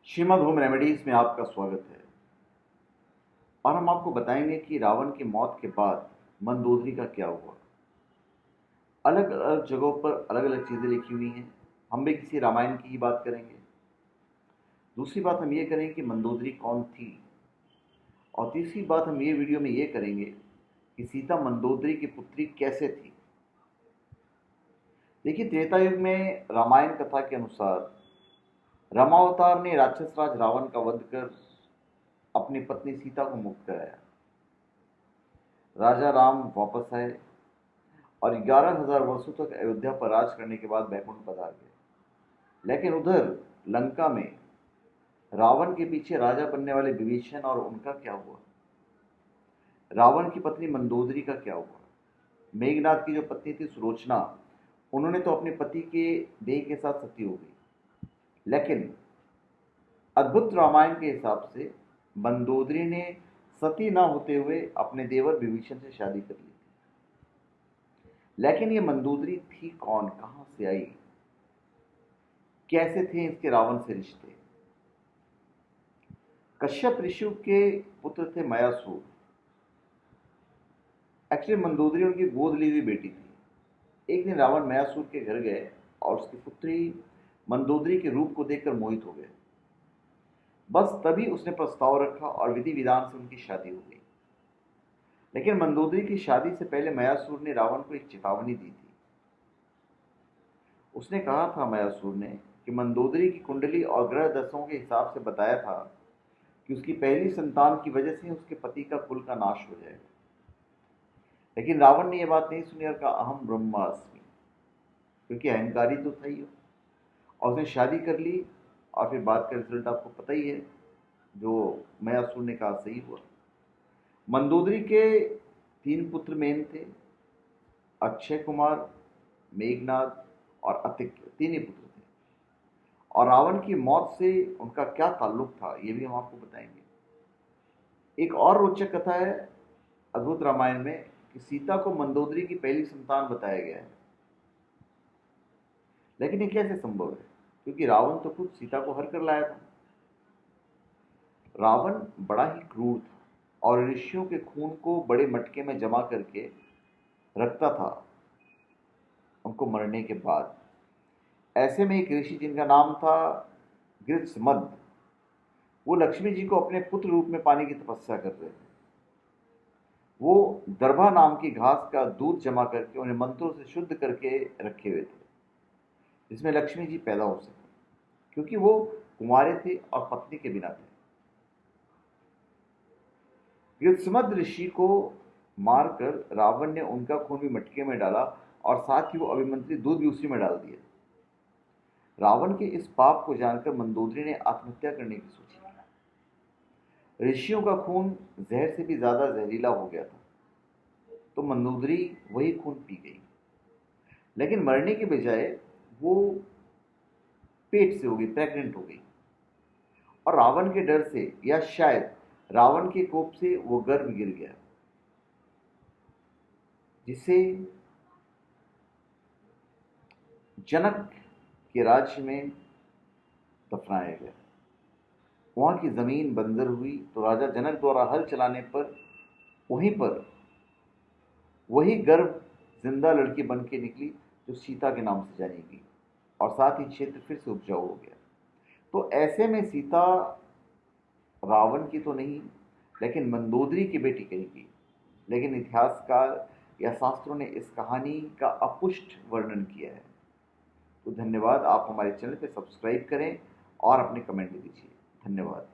Shrimad home remedies में आपका स्वागत है। और हम आपको बताएंगे कि रावण की मौत के बाद मंदोदरी का क्या हुआ। अलग अलग जगहों पर अलग अलग चीज़ें लिखी हुई हैं। हम भी किसी रामायण की ही बात करेंगे। दूसरी बात हम ये करेंगे कि मंदोदरी कौन थी। और तीसरी बात हम ये वीडियो में ये करेंगे कि सीता मंदोदरी की पुत्री कैसे थी। देखिए, त्रेता युग में रामायण कथा के अनुसार रामावतार ने राक्षस राज रावण का वध कर अपनी पत्नी सीता को मुक्त कराया। राजा राम वापस आए और 11,000 वर्षों तक अयोध्या पर राज करने के बाद बैकुंठ पधार गए। लेकिन उधर लंका में रावण के पीछे राजा बनने वाले विभीषण और उनका क्या हुआ। रावण की पत्नी मंदोदरी का क्या हुआ। मेघनाद की जो पत्नी थी सुलोचना, उन्होंने तो अपने पति के देह के साथ सती हो गई। लेकिन अद्भुत रामायण के हिसाब से मंदोदरी ने सती न होते हुए अपने देवर विभीषण से शादी कर ली। लेकिन ये मंदोदरी थी कौन, कहां से आई, कैसे थे इसके रावण से रिश्ते। कश्यप ऋषि के पुत्र थे मयासुर। एक्चुअली मंदोदरी उनकी गोद ली हुई बेटी थी। एक दिन रावण मयासुर के घर गए और उसकी पुत्री मंदोदरी के रूप को देखकर मोहित हो गए। बस तभी उसने प्रस्ताव रखा और विधि विधान से उनकी शादी हो गई। लेकिन मंदोदरी की शादी से पहले मयासुर ने रावण को एक चेतावनी दी थी। उसने कहा था मयासुर ने कि मंदोदरी की कुंडली और ग्रह दशाओं के हिसाब से बताया था कि उसकी पहली संतान की वजह से उसके पति का कुल का नाश हो जाएगा। लेकिन रावण ने यह बात नहीं सुनी और कहा अहम ब्रह्मास्मि, क्योंकि अहंकारी तो था ही हो। और उसने शादी कर ली और फिर बात का रिजल्ट आपको पता ही है। जो मयासुर ने कहा सही हुआ। मंदोदरी के 3 पुत्र मेन थे, अक्षय कुमार, मेघनाद और अतिक्य। 3 ही पुत्र थे। और रावण की मौत से उनका क्या ताल्लुक था ये भी हम आपको बताएंगे। एक और रोचक कथा है अद्भुत रामायण में कि सीता को मंदोदरी की पहली संतान बताया गया है। लेकिन ये कैसे संभव है, क्योंकि रावण तो खुद सीता को हर कर लाया था। रावण बड़ा ही क्रूर था और ऋषियों के खून को बड़े मटके में जमा करके रखता था उनको मरने के बाद। ऐसे में एक ऋषि जिनका नाम था गृत्समद, वो लक्ष्मी जी को अपने पुत्र रूप में पाने की तपस्या कर रहे थे। वो दर्भा नाम की घास का दूध जमा करके उन्हें मंत्रों से शुद्ध करके रखे हुए थे, जिसमें लक्ष्मी जी पैदा हो सके, क्योंकि वो कुंवारे थे और पत्नी के बिना थे। गृत्समद ऋषि को मारकर रावण ने उनका खून भी मटके में डाला और साथ ही वो अभिमंत्रित दूध भी उसी में डाल दिया। रावण के इस पाप को जानकर मंदोदरी ने आत्महत्या करने की सोची। ऋषियों का खून जहर से भी ज्यादा जहरीला हो गया था, तो मंदोदरी वही खून पी गई। लेकिन मरने के बजाय वो पेट से हो गई, प्रेग्नेंट हो गई। और रावण के डर से या शायद रावण के कोप से वो गर्भ गिर गया, जिसे जनक के राज्य में दफनाया गया। वहां की जमीन बंजर हुई तो राजा जनक द्वारा हल चलाने पर वहीं पर वही गर्भ जिंदा लड़की बन के निकली, जो सीता के नाम से जानी गई। और साथ ही क्षेत्र फिर से उपजाऊ हो गया। तो ऐसे में सीता रावण की तो नहीं, लेकिन मंदोदरी की बेटी कही गई। लेकिन इतिहासकार या शास्त्रों ने इस कहानी का अपुष्ट वर्णन किया है। तो धन्यवाद। आप हमारे चैनल पे सब्सक्राइब करें और अपने कमेंट दीजिए। धन्यवाद।